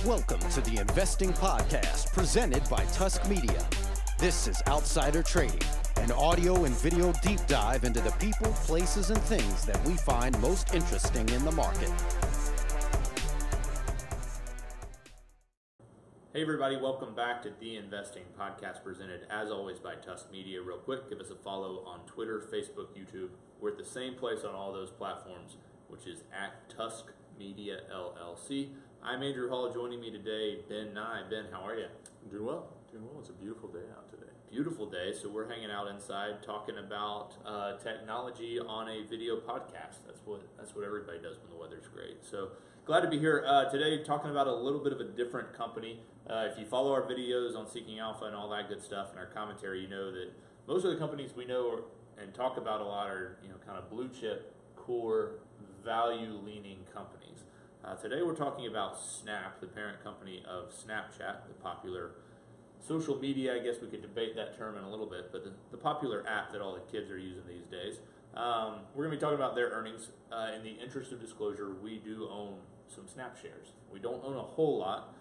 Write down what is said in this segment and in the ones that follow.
Welcome to the Investing Podcast presented by Tusk Media. This is Outsider Trading, an audio and video deep dive into the people, places, and things that we find most interesting in the market. Hey everybody, welcome back to the Investing Podcast presented as always by Tusk Media. Real quick, give us a follow on Twitter, Facebook, YouTube. We're at the same place on all those platforms, which is at Tusk Media LLC. I'm Andrew Hall. Joining me today, Ben Nye. Ben, how are you? I'm doing well. It's a beautiful day out today. Beautiful day. So we're hanging out inside talking about technology on a video podcast. That's what everybody does when the weather's great. So glad to be here today talking about a little bit of a different company. If you follow our videos on Seeking Alpha and all that good stuff and our commentary, you know that most of the companies we know and talk about a lot are kind of blue chip, core, value-leaning companies. Today we're talking about Snap, the parent company of Snapchat, the popular social media. I guess we could debate that term in a little bit, but the popular app that all the kids are using these days. We're going to be talking about their earnings. In the interest of disclosure, we do own some Snap shares. We don't own a whole lot.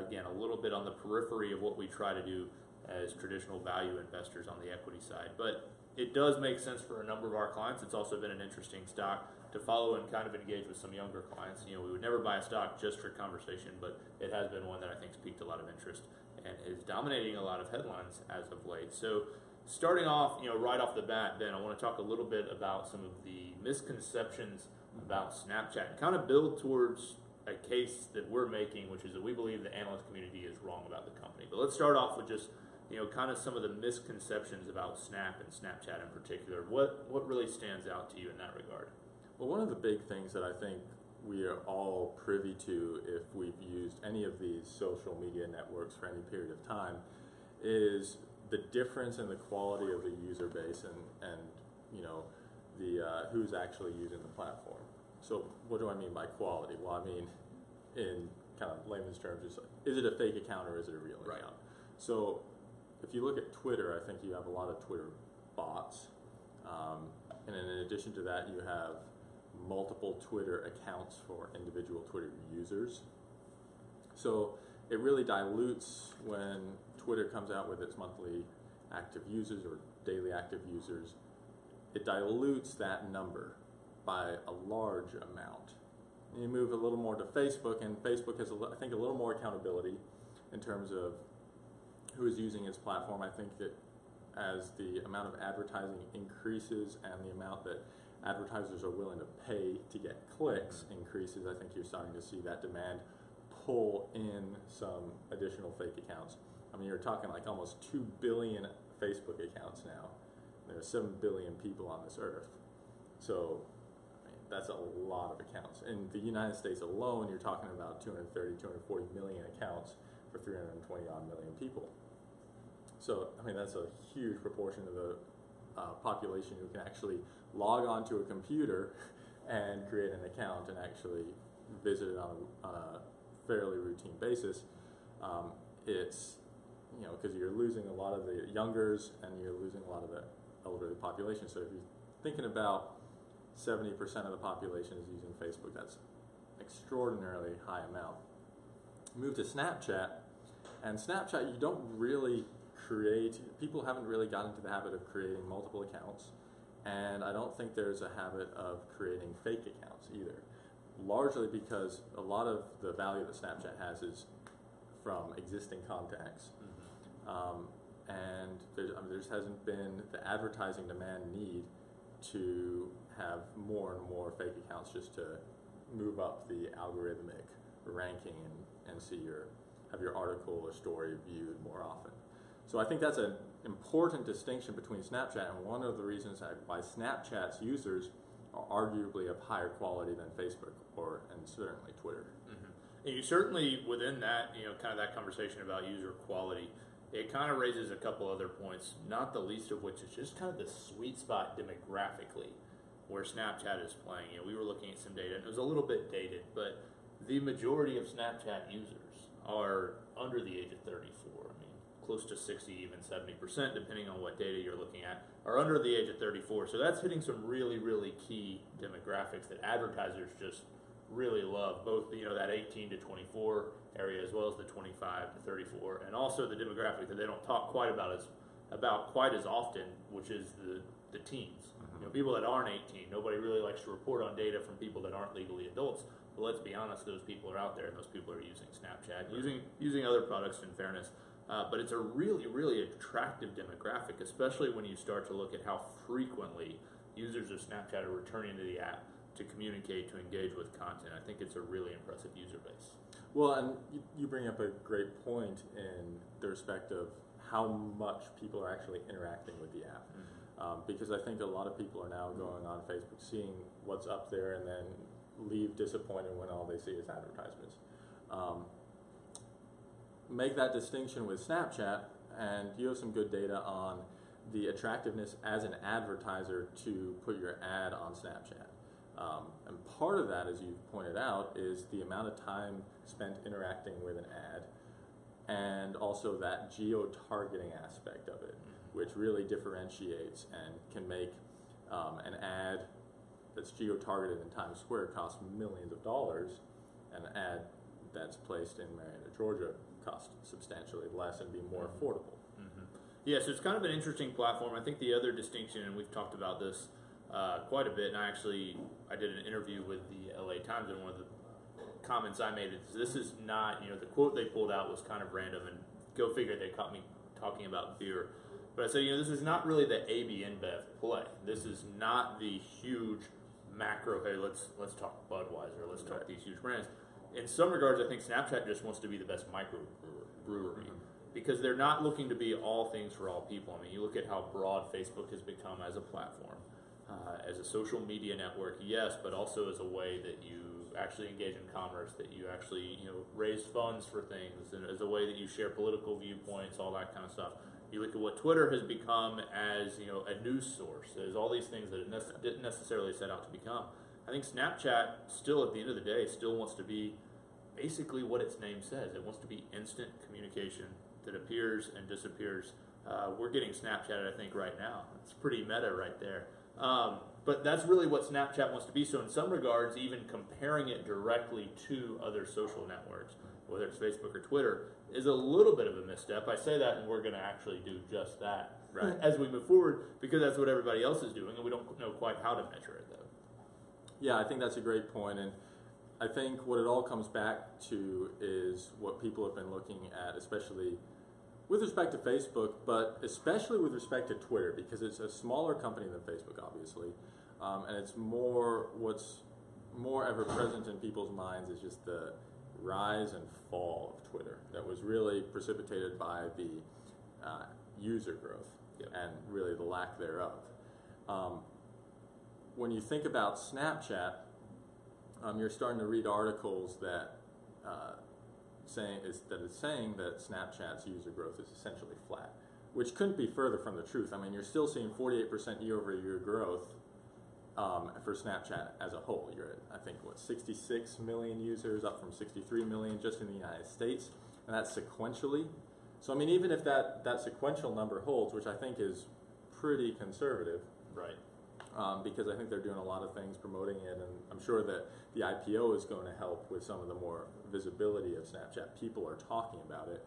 Again, a little bit on the periphery of what we try to do as traditional value investors on the equity side. But it does make sense for a number of our clients. It's also been an interesting stock to follow and kind of engage with some younger clients. We would never buy a stock just for conversation, but it has been one that I think has piqued a lot of interest and is dominating a lot of headlines as of late. So starting off, right off the bat, Ben, I want to talk a little bit about some of the misconceptions about Snapchat and kind of build towards a case that we're making, which is that we believe the analyst community is wrong about the company. But let's start off with just kind of some of the misconceptions about Snap and Snapchat in particular. What really stands out to you in that regard? Well, one of the big things that I think we are all privy to if we've used any of these social media networks for any period of time is the difference in the quality of the user base and the who's actually using the platform. So what do I mean by quality? Well, I mean in kind of layman's terms, is it a fake account or is it a real account? So if you look at Twitter, I think you have a lot of Twitter bots. And in addition to that, you have multiple Twitter accounts for individual Twitter users. So it really dilutes when Twitter comes out with its monthly active users or daily active users. It dilutes that number by a large amount. And you move a little more to Facebook, and Facebook has, I think, a little more accountability in terms of who is using its platform. I think that as the amount of advertising increases and the amount that advertisers are willing to pay to get clicks increases, I think you're starting to see that demand pull in some additional fake accounts. I mean, you're talking like almost 2 billion Facebook accounts now. There are 7 billion people on this earth. So that's a lot of accounts. In the United States alone, you're talking about 230, 240 million accounts for 320 odd million people. So, I mean, that's a huge proportion of the population who can actually log onto a computer and create an account and actually visit it on a fairly routine basis. It's, because you're losing a lot of the youngers and you're losing a lot of the elderly population. So if you're thinking about 70% of the population is using Facebook, that's extraordinarily high amount. Move to Snapchat, and Snapchat, you don't really people haven't really gotten into the habit of creating multiple accounts, and I don't think there's a habit of creating fake accounts either, largely because a lot of the value that Snapchat has is from existing contacts. And there just hasn't been the advertising demand need to have more and more fake accounts just to move up the algorithmic ranking and have your article or story viewed more often. So I think that's an important distinction between Snapchat, and one of the reasons why Snapchat's users are arguably of higher quality than Facebook and certainly Twitter. And you certainly, within that, kind of that conversation about user quality, it kind of raises a couple other points, not the least of which is just kind of the sweet spot demographically where Snapchat is playing. We were looking at some data, and it was a little bit dated, but the majority of Snapchat users are under the age of 34. I mean, close to 60, even 70%, depending on what data you're looking at, are under the age of 34. So that's hitting some really, really key demographics that advertisers just really love, both that 18 to 24 area as well as the 25 to 34, and also the demographic that they don't talk quite about quite as often, which is the teens. People that aren't 18. Nobody really likes to report on data from people that aren't legally adults. But let's be honest, those people are out there, and those people are using Snapchat, using other products. In fairness, but it's a really, really attractive demographic, especially when you start to look at how frequently users of Snapchat are returning to the app to communicate, to engage with content. I think it's a really impressive user base. Well, and you bring up a great point in the respect of how much people are actually interacting with the app. Because I think a lot of people are now going on Facebook, seeing what's up there, and then leave disappointed when all they see is advertisements. Make that distinction with Snapchat, and you have some good data on the attractiveness as an advertiser to put your ad on Snapchat. And part of that, as you've pointed out, is the amount of time spent interacting with an ad, and also that geo-targeting aspect of it, which really differentiates and can make an ad that's geo-targeted in Times Square cost millions of dollars, and an ad that's placed in Marietta, Georgia cost substantially less and be more affordable. Yeah, so it's kind of an interesting platform. I think the other distinction, and we've talked about this quite a bit, and I did an interview with the LA Times, and one of the comments I made is this is not, the quote they pulled out was kind of random, and go figure, they caught me talking about beer. But I said, this is not really the AB InBev play. This is not the huge macro, hey, let's talk Budweiser, let's talk these huge brands. In some regards, I think Snapchat just wants to be the best micro brewery, because they're not looking to be all things for all people. I mean, you look at how broad Facebook has become as a platform, as a social media network, yes, but also as a way that you actually engage in commerce, that you actually raise funds for things, and as a way that you share political viewpoints, all that kind of stuff. You look at what Twitter has become as a news source, as all these things that it didn't necessarily set out to become. I think Snapchat still, at the end of the day, still wants to be basically what its name says. It wants to be instant communication that appears and disappears. We're getting Snapchat, I think, right now. It's pretty meta right there. But that's really what Snapchat wants to be. So in some regards, even comparing it directly to other social networks, whether it's Facebook or Twitter, is a little bit of a misstep. I say that, and we're going to actually do just that as we move forward, because that's what everybody else is doing, and we don't know quite how to measure it, though. Yeah, I think that's a great point, and I think what it all comes back to is what people have been looking at, especially with respect to Facebook, but especially with respect to Twitter, because it's a smaller company than Facebook, obviously, and it's what's more ever present in people's minds is just the rise and fall of Twitter that was really precipitated by the user growth and really the lack thereof. When you think about Snapchat, you're starting to read articles that it's saying that Snapchat's user growth is essentially flat, which couldn't be further from the truth. I mean, you're still seeing 48% year-over-year growth for Snapchat as a whole. You're at, I think, 66 million users, up from 63 million just in the United States, and that's sequentially. So, I mean, even if that sequential number holds, which I think is pretty conservative, right? Because I think they're doing a lot of things promoting it, and I'm sure that the IPO is going to help with some of the more visibility of Snapchat. People are talking about it.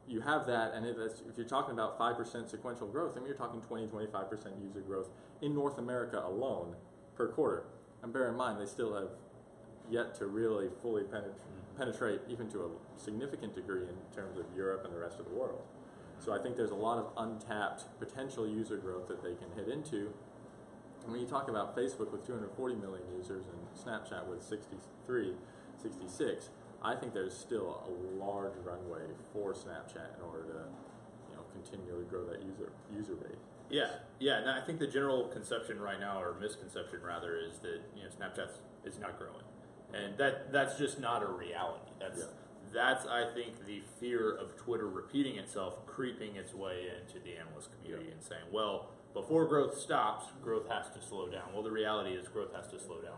You have that, and if you're talking about 5% sequential growth, I mean, you're talking 20-25% user growth in North America alone per quarter. And bear in mind, they still have yet to really fully penetrate even to a significant degree in terms of Europe and the rest of the world. So I think there's a lot of untapped potential user growth that they can hit into. And when you talk about Facebook with 240 million users and Snapchat with 63, 66, I think there's still a large runway for Snapchat in order to, continually grow that user base. Yeah, and I think the general conception right now, or misconception rather, is that Snapchat is not growing, and that's just not a reality. That's I think the fear of Twitter repeating itself, creeping its way into the analyst community and saying, well, before growth stops, growth has to slow down. Well, the reality is growth has to slow down,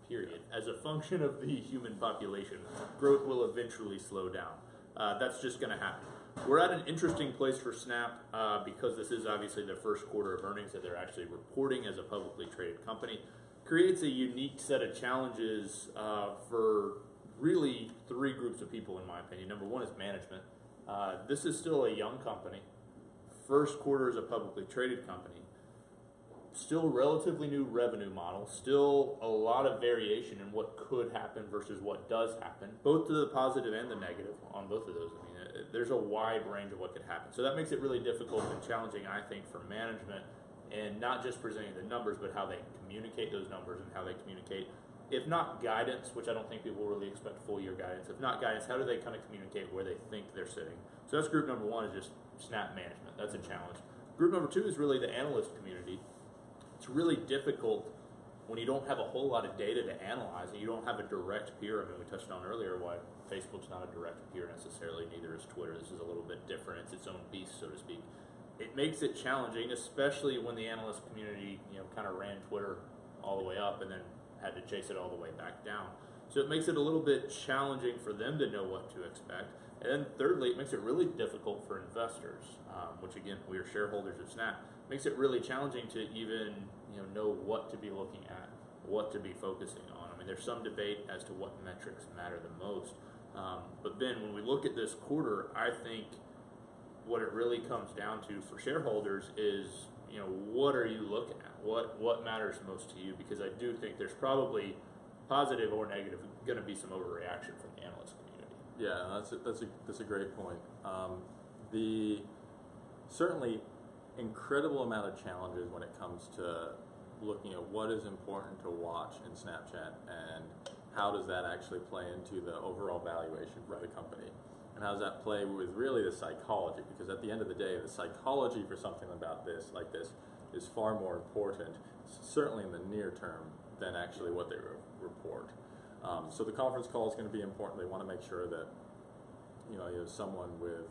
period. As a function of the human population, growth will eventually slow down. That's just going to happen. We're at an interesting place for Snap because this is obviously their first quarter of earnings that they're actually reporting as a publicly traded company. creates a unique set of challenges for really three groups of people, in my opinion. Number one is management. This is still a young company. First quarter is a publicly traded company. Still relatively new revenue model. Still a lot of variation in what could happen versus what does happen, both to the positive and the negative on both of those. I mean, there's a wide range of what could happen. So that makes it really difficult and challenging, I think, for management, and not just presenting the numbers, but how they communicate those numbers and how they communicate, if not guidance, which I don't think people really expect full year guidance. If not guidance, how do they kind of communicate where they think they're sitting? So that's group number one, is just Snap management. That's a challenge. Group number two is really the analyst community. It's really difficult when you don't have a whole lot of data to analyze and you don't have a direct peer. I mean, we touched on earlier why Facebook's not a direct peer necessarily, neither is Twitter. This is a little bit different. It's its own beast, so to speak. It makes it challenging, especially when the analyst community, kind of ran Twitter all the way up and then had to chase it all the way back down. So it makes it a little bit challenging for them to know what to expect. And then thirdly, it makes it really difficult for investors, which again, we are shareholders of Snap. It makes it really challenging to even know what to be looking at, what to be focusing on. I mean, there's some debate as to what metrics matter the most. But Ben, when we look at this quarter, I think what it really comes down to for shareholders is, what are you looking at? What matters most to you? Because I do think there's probably positive or negative going to be some overreaction from the analyst community. Yeah, that's a great point. The certainly incredible amount of challenges when it comes to looking at what is important to watch in Snapchat and how does that actually play into the overall valuation for the company, and how does that play with really the psychology, because at the end of the day, the psychology for something like this is far more important, certainly in the near term, than actually what they report. So the conference call is going to be important. They want to make sure that you have someone with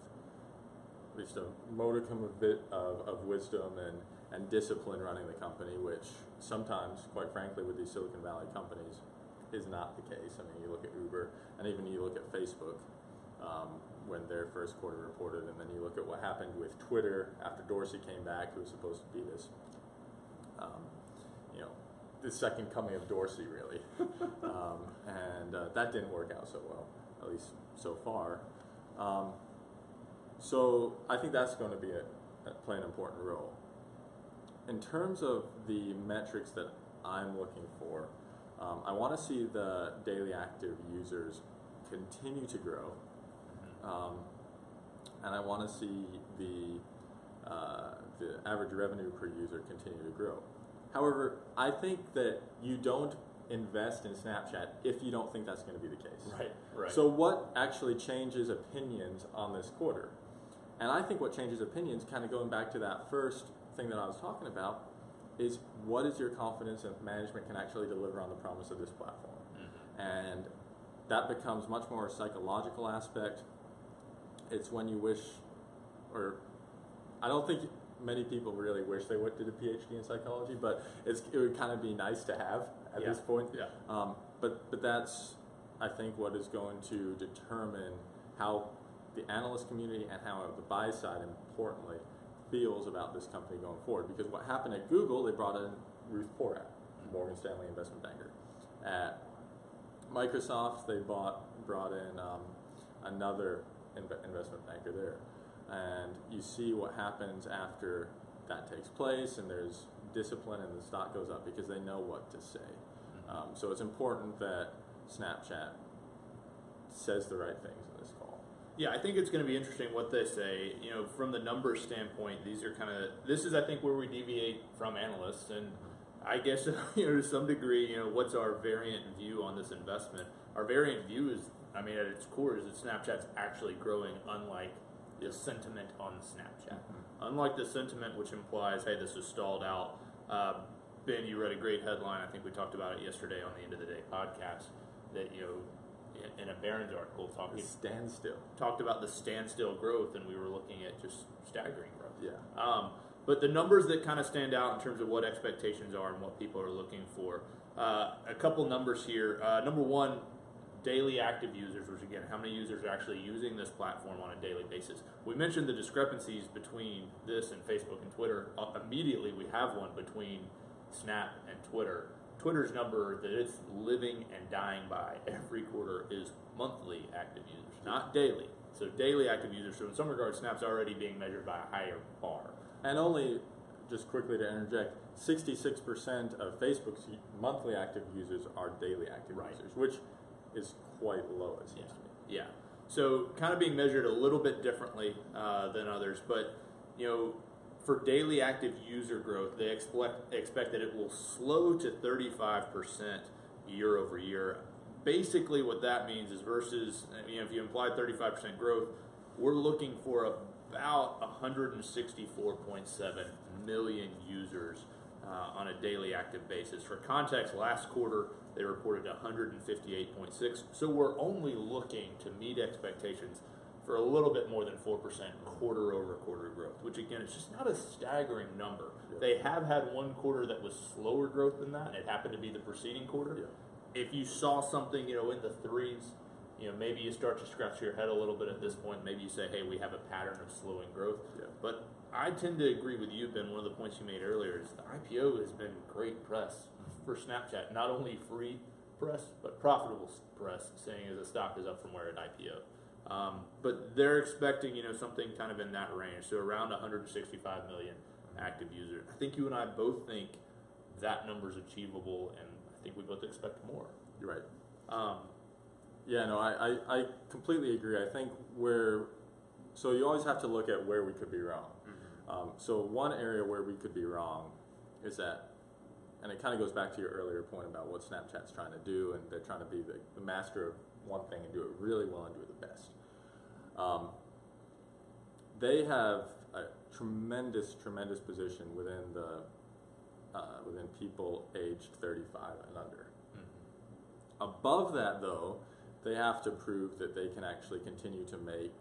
at least a modicum of wisdom and discipline running the company, which sometimes, quite frankly, with these Silicon Valley companies, is not the case. I mean, you look at Uber, and even you look at Facebook when their first quarter reported, and then you look at what happened with Twitter after Dorsey came back, who was supposed to be this, the second coming of Dorsey, really, and that didn't work out so well, at least so far. So I think that's going to be play an important role. In terms of the metrics that I'm looking for, I want to see the daily active users continue to grow, and I want to see the average revenue per user continue to grow. However, I think that you don't invest in Snapchat if you don't think that's going to be the case. Right. So what actually changes opinions on this quarter? And I think what changes opinions, kind of going back to that first thing that I was talking about, is what is your confidence that management can actually deliver on the promise of this platform? Mm-hmm. And that becomes much more a psychological aspect. It's when you wish, or I don't think many people really wish they did a PhD in psychology, but it would kind of be nice to have at this point. Yeah. But that's, I think, what is going to determine how the analyst community and how the buy side, importantly, feels about this company going forward. Because what happened at Google, they brought in Ruth Porat, Morgan Stanley investment banker. At Microsoft, they brought in another investment banker there. And you see what happens after that takes place, and there's discipline, and the stock goes up because they know what to say. So it's important that Snapchat says the right things in this call. Yeah, I think it's going to be interesting what they say. From the numbers standpoint, this is, I think, where we deviate from analysts, and I guess, to some degree, what's our variant view on this investment? Our variant view is, at its core, is that Snapchat's actually growing, unlike the sentiment on Snapchat. Mm-hmm. Unlike the sentiment which implies, hey, this is stalled out. Ben, you read a great headline, I think we talked about it yesterday on the End of the Day podcast, that, in a Barron's article talked about the standstill growth, and we were looking at just staggering growth. Yeah. But the numbers that kind of stand out in terms of what expectations are and what people are looking for, a couple numbers here. Number one, daily active users, which again, how many users are actually using this platform on a daily basis. We mentioned the discrepancies between this and Facebook and Twitter. Immediately we have one between Snap and Twitter. Twitter's number that it's living and dying by every quarter is monthly active users, not daily. So daily active users, so in some regards, Snap's already being measured by a higher bar. And only, just quickly to interject, 66% of Facebook's monthly active users are daily active users, which is quite low, it seems to me. Yeah. So kind of being measured a little bit differently than others, but for daily active user growth, they expect that it will slow to 35% year over year. Basically, what that means is versus, if you imply 35% growth, we're looking for about 164.7 million users on a daily active basis. For context, last quarter they reported 158.6, so we're only looking to meet expectations for a little bit more than 4% quarter over quarter growth, which again is just not a staggering number. Yeah. They have had one quarter that was slower growth than that. It happened to be the preceding quarter. Yeah. If you saw something, in the threes, maybe you start to scratch your head a little bit at this point. Maybe you say, hey, we have a pattern of slowing growth. Yeah. But I tend to agree with you, Ben. One of the points you made earlier is the IPO has been great press for Snapchat. Not only free press, but profitable press, saying as the stock is up from where it IPO. But they're expecting, something kind of in that range, so around 165 million active users. I think you and I both think that number is achievable, and I think we both expect more. You're right. I completely agree. I think so you always have to look at where we could be wrong. Mm-hmm. So one area where we could be wrong is that, and it kind of goes back to your earlier point about what Snapchat's trying to do, and they're trying to be the master of one thing and do it really well and do it the best. They have a tremendous position within within people aged 35 and under. Mm-hmm. Above that, though, they have to prove that they can actually continue to make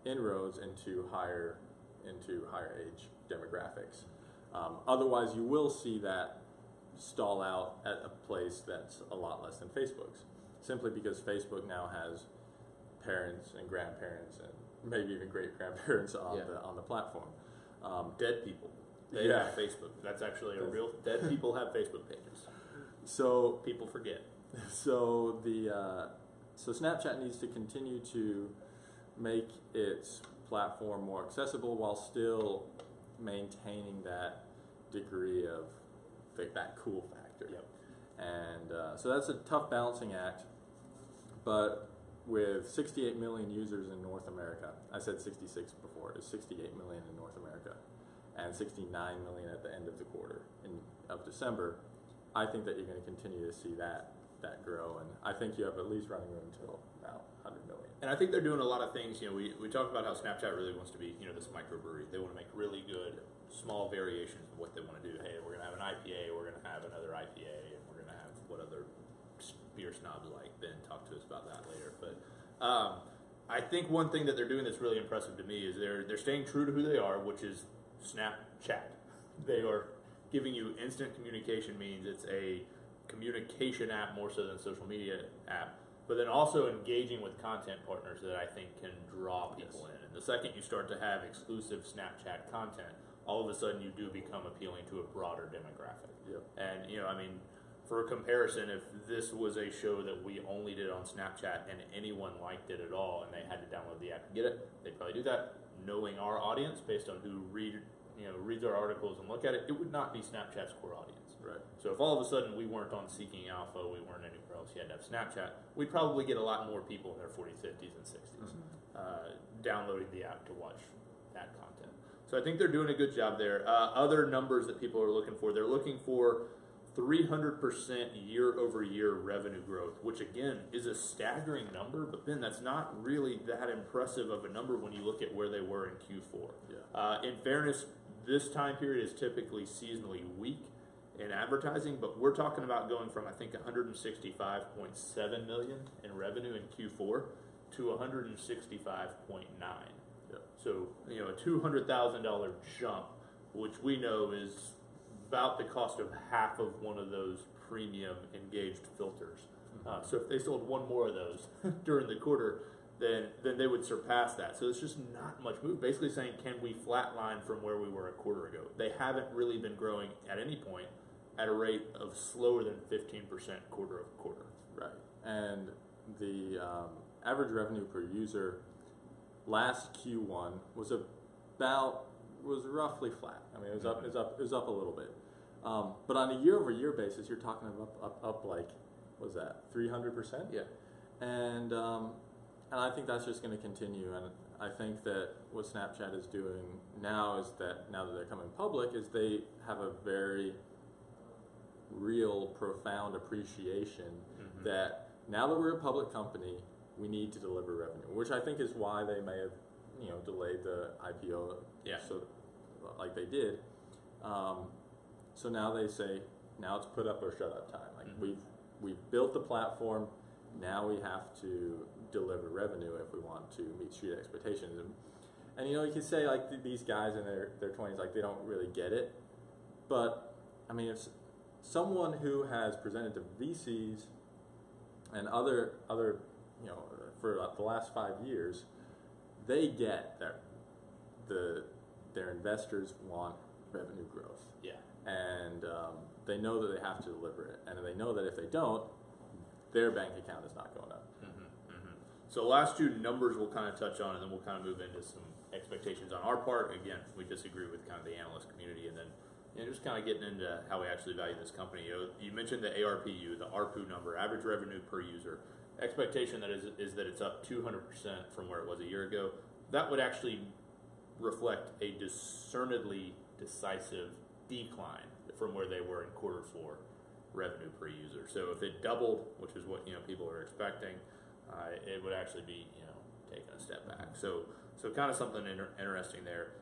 inroads into higher age demographics. Otherwise, you will see that stall out at a place that's a lot less than Facebook's, simply because Facebook now has parents and grandparents and maybe even great grandparents on the platform. Dead people. They have Facebook. That's actually a real. Dead people have Facebook pages. So people forget. So so Snapchat needs to continue to make its platform more accessible while still maintaining that degree of that cool factor. Yep. And so that's a tough balancing act. But with 68 million users in North America, I said 66 before, it's 68 million in North America, and 69 million at the end of the quarter of December, I think that you're going to continue to see that grow, and I think you have at least running room until about 100 million. And I think they're doing a lot of things. We talked about how Snapchat really wants to be, this microbrewery. They want to make really good, small variations of what they want to do. Hey, we're going to have an IPA, we're going to have another IPA, and we're going to have what other beer snobs like. Ben, talk to us about that later. But I think one thing that they're doing that's really impressive to me is they're staying true to who they are, which is Snapchat. They are giving you instant communication means it's a communication app more so than a social media app, but then also engaging with content partners that I think can draw people in. And the second you start to have exclusive Snapchat content, all of a sudden you do become appealing to a broader demographic. Yep. And for a comparison, if this was a show that we only did on Snapchat and anyone liked it at all and they had to download the app to get it, they'd probably do that. Knowing our audience based on who reads our articles and look at it, it would not be Snapchat's core audience. Right. So if all of a sudden we weren't on Seeking Alpha, we weren't anywhere else, you had to have Snapchat, we'd probably get a lot more people in their 40s, 50s, and 60s downloading the app to watch that content. So I think they're doing a good job there. Other numbers that people are looking for, they're looking for 300% year-over-year revenue growth, which again is a staggering number, but Ben, that's not really that impressive of a number when you look at where they were in Q4. Yeah. In fairness, this time period is typically seasonally weak in advertising, but we're talking about going from, I think, 165.7 million in revenue in Q4 to 165.9. Yeah. So, a $200,000 jump, which we know is about the cost of half of one of those premium engaged filters. So if they sold one more of those during the quarter, then they would surpass that. So it's just not much move. Basically saying, can we flatline from where we were a quarter ago? They haven't really been growing at any point at a rate of slower than 15% quarter over quarter. Right. And the average revenue per user last Q1 was roughly flat. I mean, it was up a little bit. But on a year-over-year basis, you're talking up like, what was that, 300%? Yeah. And I think that's just going to continue. And I think that what Snapchat is doing now is that now that they're coming public, is they have a very real, profound appreciation that now that we're a public company, we need to deliver revenue, which I think is why they may have, delayed the IPO, so like they did. So now they say, now it's put up or shut up time. Like we've built the platform, now we have to deliver revenue if we want to meet street expectations. And you can say like these guys in their 20s, like they don't really get it, but I mean, if someone who has presented to VCs and other for the last 5 years, they get that their investors want revenue growth. Yeah. And they know that they have to deliver it, and they know that if they don't, their bank account is not going up. So last two numbers we'll kind of touch on, and then we'll kind of move into some expectations on our part. Again, we disagree with kind of the analyst community, and then just kind of getting into how we actually value this company. You mentioned the ARPU, the ARPU number, average revenue per user. Expectation is that it's up 200% from where it was a year ago. That would actually reflect a discernibly decisive decline from where they were in quarter 4 revenue per user. So if it doubled, which is what people are expecting, it would actually be taking a step back. So kind of something interesting there.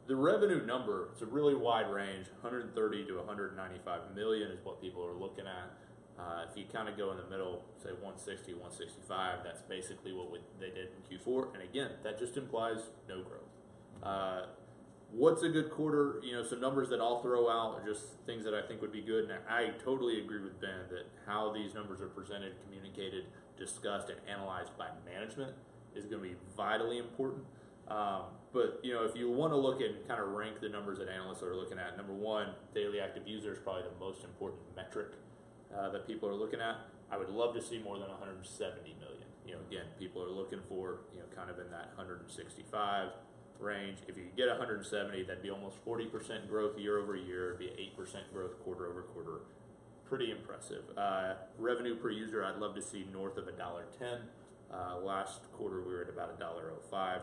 The revenue number, it's a really wide range, 130 to 195 million is what people are looking at. If you kind of go in the middle, say 160, 165, that's basically what they did in Q4. And again, that just implies no growth. What's a good quarter? Some numbers that I'll throw out are just things that I think would be good. And I totally agree with Ben that how these numbers are presented, communicated, discussed, and analyzed by management is going to be vitally important. But if you want to look at and kind of rank the numbers that analysts are looking at, number one, daily active user is probably the most important metric that people are looking at. I would love to see more than 170 million. Again, people are looking for kind of in that 165 range. If you could get 170, that'd be almost 40% growth year over year. It'd be 8% growth quarter over quarter. Pretty impressive. Revenue per user, I'd love to see north of $1.10. Last quarter we were at about $1.05.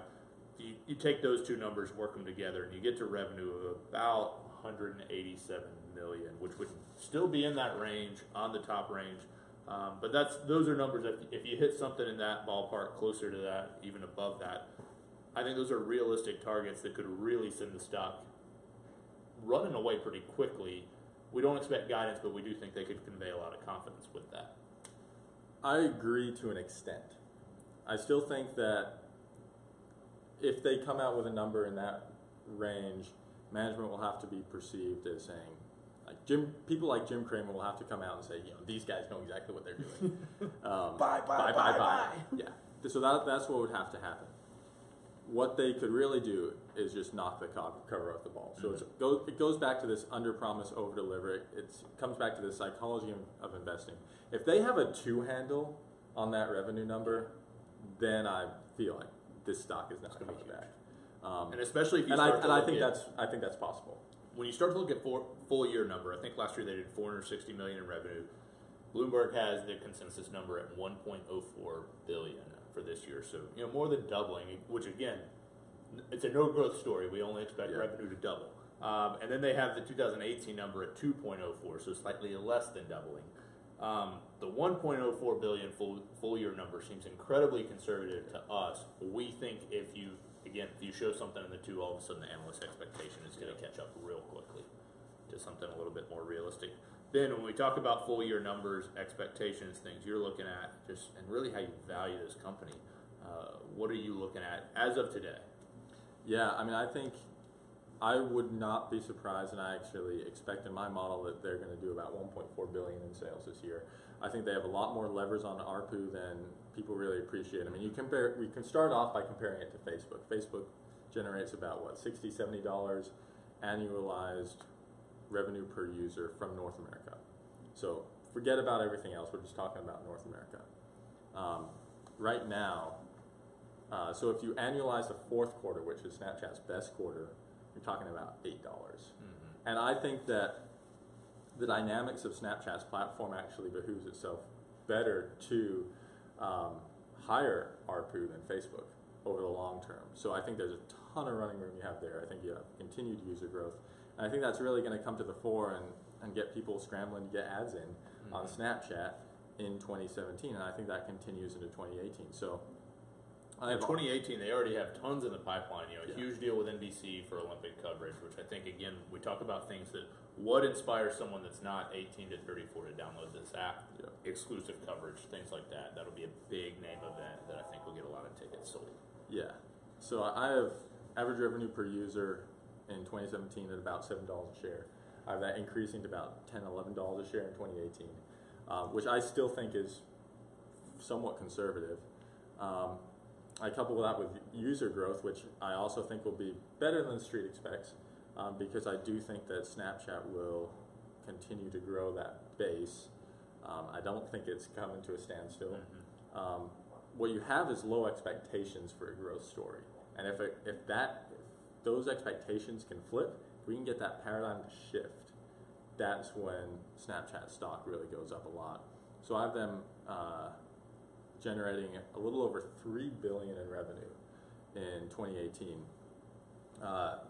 You take those two numbers, work them together, and you get to revenue of about 187 million, which would still be in that range, on the top range. But those are numbers that if you hit something in that ballpark, closer to that, even above that, I think those are realistic targets that could really send the stock running away pretty quickly. We don't expect guidance, but we do think they could convey a lot of confidence with that. I agree to an extent. I still think that if they come out with a number in that range, management will have to be perceived as saying, people like Jim Cramer will have to come out and say, these guys know exactly what they're doing. Bye. Yeah. So that's what would have to happen. What they could really do is just knock the cover off the ball. So it goes back to this under promise, over deliver. It comes back to the psychology of investing. If they have a 2 handle on that revenue number, then I feel like this stock is not coming back. And especially if you I think that's possible. When you start to look at full year number, I think last year they did 460 million in revenue. Bloomberg has the consensus number at 1.04 billion for this year. So more than doubling, which again, it's a no growth story. We only expect revenue to double. And then they have the 2018 number at 2.04, so slightly less than doubling. The 1.04 billion full year number seems incredibly conservative to us. We think if you show something in the 2, all of a sudden the analyst expectation is going to catch up real quickly to something a little bit more realistic. Then when we talk about full year numbers, expectations, things you're looking at, and really how you value this company, what are you looking at as of today? Yeah, I mean, I think I would not be surprised, and I actually expect in my model that they're going to do about 1.4 billion in sales this year. I think they have a lot more levers on ARPU than people really appreciate. I mean, we can start off by comparing it to Facebook. Facebook generates about $60, $70 annualized revenue per user from North America. So forget about everything else. We're just talking about North America. Right now, so if you annualize the fourth quarter, which is Snapchat's best quarter, you're talking about $8. Mm-hmm. And I think that the dynamics of Snapchat's platform actually behooves itself better to higher ARPU than Facebook over the long term. So I think there's a ton of running room you have there. I think you have continued user growth. And I think that's really going to come to the fore and get people scrambling to get ads in on Snapchat in 2017. And I think that continues into 2018. So in 2018, they already have tons in the pipeline. A huge deal with NBC for Olympic coverage, which I think, again, we talk about things that would inspire someone that's not 18 to 34 to download this app, exclusive coverage, things like that. That'll be a big name event that I think will get a lot of tickets sold. Yeah. So I have average revenue per user in 2017 at about $7 a share. I have that increasing to about $10, $11 a share in 2018, which I still think is somewhat conservative. I couple that with user growth, which I also think will be better than the street expects, because I do think that Snapchat will continue to grow that base. I don't think it's coming to a standstill. Mm-hmm. What you have is low expectations for a growth story, and if those expectations can flip, if we can get that paradigm to shift, that's when Snapchat stock really goes up a lot. So I have them generating a little over $3 billion in revenue in 2018.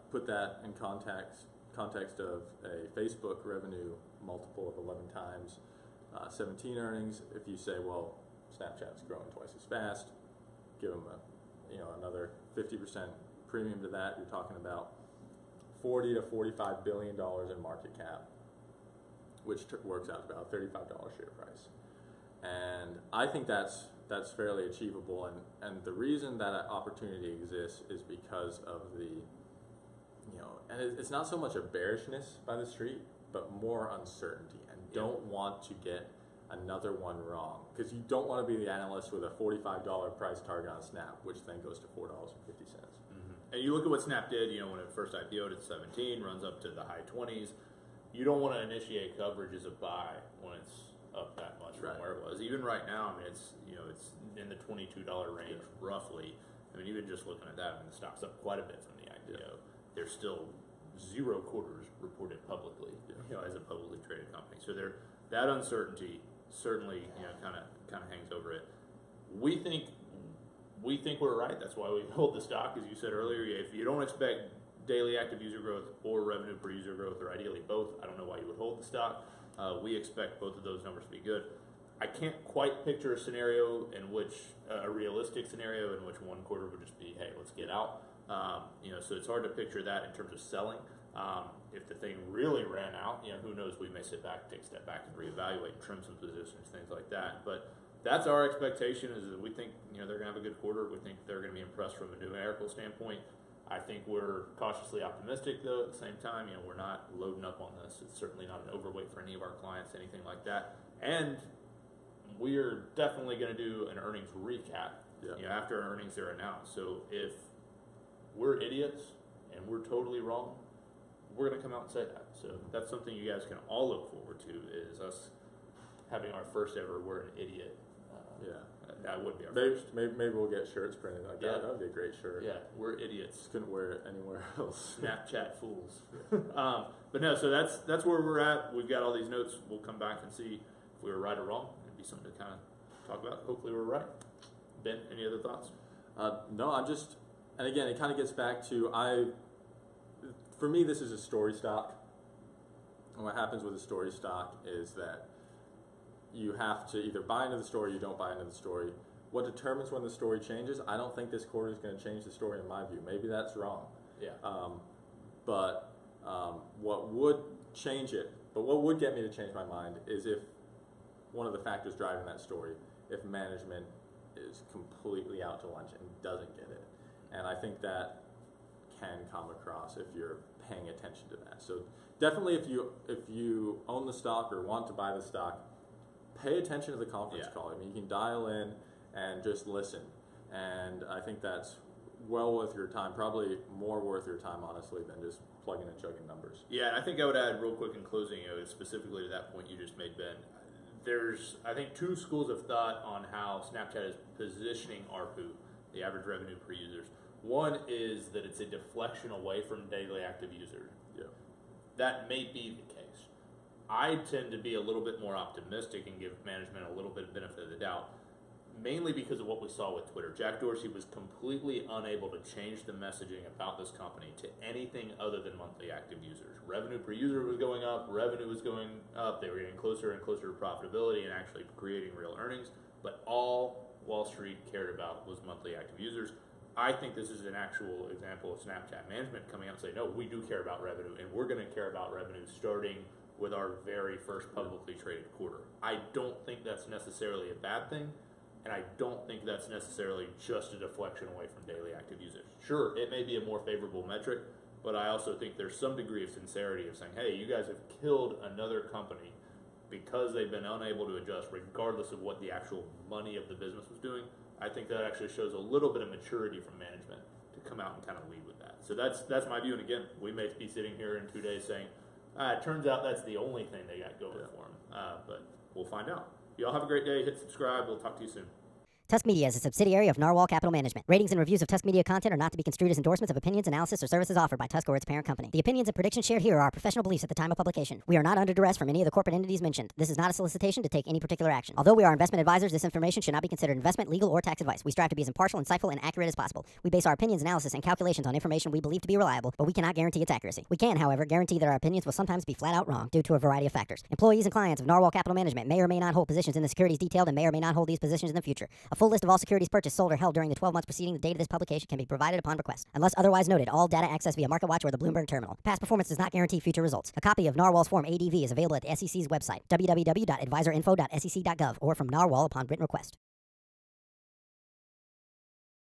Put that in context of a Facebook revenue multiple of 11 times 17 earnings. If you say, well, Snapchat's growing twice as fast, give them another 50% premium to that, you're talking about $40 to $45 billion in market cap, which works out to about a $35 share price. And I think that's fairly achievable, and the reason that opportunity exists is because of the, and it's not so much a bearishness by the street, but more uncertainty, and don't want to get another one wrong, because you don't want to be the analyst with a $45 price target on Snap, which then goes to $4.50. Mm-hmm. And you look at what Snap did, when it first IPO'd at 17, runs up to the high 20s. You don't want to initiate coverage as a buy when it's up that much from where it was. Even right now, it's in the $22 range roughly. Even just looking at that, the stock's up quite a bit from the IPO. Yeah. There's still 0 quarters reported publicly, as a publicly traded company. So that uncertainty certainly, kind of hangs over it. We think we're right. That's why we hold the stock, as you said earlier. If you don't expect daily active user growth or revenue per user growth, or ideally both, I don't know why you would hold the stock. We expect both of those numbers to be good. I can't quite picture a scenario in which, a realistic scenario in which one quarter would just be, hey, let's get out. So it's hard to picture that in terms of selling. If the thing really ran out, who knows, we may sit back, take a step back and reevaluate, trim some positions, things like that. But that's our expectation, is that we think, they're going to have a good quarter. We think they're going to be impressed from a numerical standpoint. I think we're cautiously optimistic, though, at the same time. We're not loading up on this. It's certainly not an overweight for any of our clients, anything like that. And we are definitely going to do an earnings recap after earnings are announced. So if we're idiots and we're totally wrong, we're going to come out and say that. So that's something you guys can all look forward to, is us having our first ever "we're an idiot." That would be our first. Maybe we'll get shirts printed like that. That would be a great shirt. Yeah, we're idiots. Just couldn't wear it anywhere else. Snapchat fools. But no, so that's where we're at. We've got all these notes. We'll come back and see if we were right or wrong. It'd be something to kind of talk about. Hopefully we're right. Ben, any other thoughts? No, and again, it kind of gets back to, for me, this is a story stock. And what happens with a story stock is that you have to either buy into the story or you don't buy into the story. What determines when the story changes? I don't think this quarter is going to change the story in my view. Maybe that's wrong. Yeah. But what would change it, what would get me to change my mind is if one of the factors driving that story, if management is completely out to lunch and doesn't get it. And I think that can come across if you're paying attention to that. So definitely if you own the stock or want to buy the stock, pay attention to the conference call. You can dial in and just listen. And I think that's well worth your time, probably more worth your time, honestly, than just plugging and chugging numbers. Yeah, and I think I would add real quick in closing, specifically to that point you just made, Ben. There's, I think, two schools of thought on how Snapchat is positioning ARPU, the average revenue per users. One is that it's a deflection away from daily active users. Yeah. That may be the case. I tend to be a little bit more optimistic and give management a little bit of benefit of the doubt, mainly because of what we saw with Twitter. Jack Dorsey was completely unable to change the messaging about this company to anything other than monthly active users. Revenue per user was going up, revenue was going up, they were getting closer and closer to profitability and actually creating real earnings, but all Wall Street cared about was monthly active users. I think this is an actual example of Snapchat management coming out and saying, no, we do care about revenue, and we're going to care about revenue starting with our very first publicly traded quarter. I don't think that's necessarily a bad thing. And I don't think that's necessarily just a deflection away from daily active users. Sure, it may be a more favorable metric, but I also think there's some degree of sincerity of saying, hey, you guys have killed another company because they've been unable to adjust regardless of what the actual money of the business was doing. I think that actually shows a little bit of maturity from management to come out and kind of lead with that. So that's my view. And again, we may be sitting here in 2 days saying, it turns out that's the only thing they got going for them. But we'll find out. Y'all have a great day. Hit subscribe. We'll talk to you soon. Tusk Media is a subsidiary of Narwhal Capital Management. Ratings and reviews of Tusk Media content are not to be construed as endorsements of opinions, analysis, or services offered by Tusk or its parent company. The opinions and predictions shared here are professional beliefs at the time of publication. We are not under duress from any of the corporate entities mentioned. This is not a solicitation to take any particular action. Although we are investment advisors, this information should not be considered investment, legal, or tax advice. We strive to be as impartial, insightful, and accurate as possible. We base our opinions, analysis, and calculations on information we believe to be reliable, but we cannot guarantee its accuracy. We can, however, guarantee that our opinions will sometimes be flat out wrong due to a variety of factors. Employees and clients of Narwhal Capital Management may or may not hold positions in the securities detailed and may or may not hold these positions in the future. A full list of all securities purchased, sold, or held during the 12 months preceding the date of this publication can be provided upon request. Unless otherwise noted, all data accessed via MarketWatch or the Bloomberg terminal. Past performance does not guarantee future results. A copy of Narwhal's Form ADV is available at the SEC's website, www.advisorinfo.sec.gov, or from Narwhal upon written request.